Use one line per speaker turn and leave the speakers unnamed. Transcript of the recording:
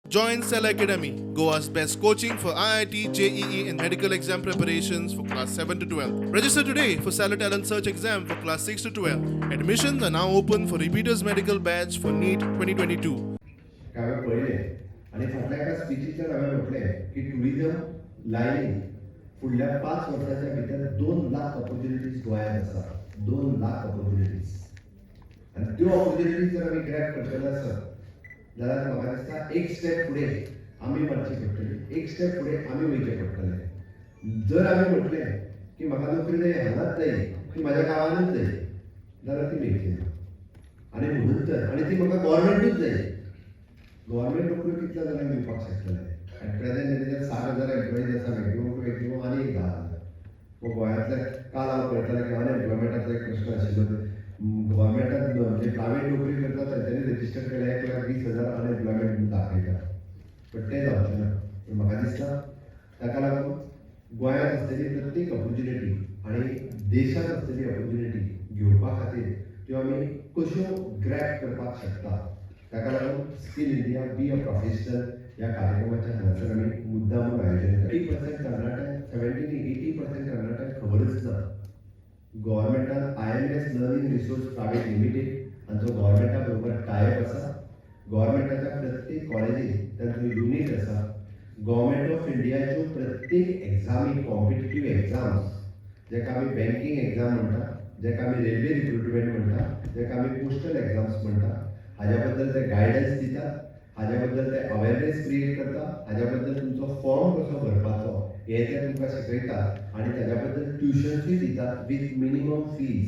Join Cell Academy, Goa's best coaching for IIT, JEE, and medical exam preparations for class 7 to 12. Register today for Cell Talent Search exam for class 6 to 12. Admissions are now open for repeaters medical batch for NEET 2022.
हांवें पळयलें आनी फाटल्या एका स्पिचींतल्यान हांवें म्हटलें की tourism लायनीन फुडल्या 5 वर्सांच्या भितर 2 लाख ऑपॉर्च्युनिटीज गोंयांत आसा. 2 लाख ऑपॉर्च्युनिटीज आनी त्यो ऑपॉर्च्युनिटीज जर आमी ग्रॅब करतले आसत जाल्यार म्हाका दिसता एक स्टेप फुडें आमी मारची पडटली. एक स्टेप फुडें आमी वयचें पडटलें. जर आमी म्हटलें की म्हाका नोकरी जाय हांगाच जाय ती म्हाज्या गांवानूच जाय जाल्यार ती मेळची ना. आनी म्हणून तर आनी ती म्हाका गव्हर्मेंटूच जाय. गव्हर्मेंट नोकरी कितल्या जाणांक दिवपाक शकतले. आनी प्रेझेंट एरियार 60,000 एम्प्लॉईज आसा मॅक्झिमम आनी एक 10,000. मग गोंयांतले काल हांव पळयतालें की अनएम्प्लॉयमेंटाचो एक प्रश्न आशिल्लो. गव्हर्मेंटान म्हणजे प्रायवेट नोकरी करता तांच्यांनी रजिस्टर केल्या 1,20,000 अनएम्प्लॉयमेंट म्हणून दाखयता. पण तें जावचें ना. पूण म्हाका दिसता ताका लागून गोंयांत आसलेली प्रत्येक ऑपॉर्च्युनिटी आनी देशांत आसलेली ऑपॉर्च्युनिटी घेवपा खातीर त्यो आमी कश्यो ग्रॅब करपाक शकता. ताका लागून skill India be a professional ह्या कार्यक्रमाच्या हांगासर आमी मुद्दामून आयोजन केलें. 80% कर्नाटक 70-80% कर्नाटक खबरच ना. गव्हर्मेंटान IMS learning resource private limited हांचो गव्हर्मेंटा बरोबर टायप आसा. गव्हर्मेंटाच्या प्रत्येक कॉलेजींत तांचो युनीट आसा. गव्हर्मेंट ऑफ इंडियाच्यो प्रत्येक एग्जामी कॉम्पिटिटीव एग्जाम्स जेका आमी बँकींग एग्जाम म्हणटा, जेका आमी रेल्वे रिक्रुटमेंट म्हणटा, जेका आमी पोस्टल एग्जाम्स म्हणटा, हाज्या बद्दल ते गायडन्स दितात. हाज्या बद्दल ते अवेरनेस क्रिएट करता. हाज्या बद्दल तुमचो फॉर्म कसो भरपाचो हे ते तुमकां शिकयतात आनी ताज्या बद्दल ट्युशन्सूय दितात विथ मिनिमम फीज.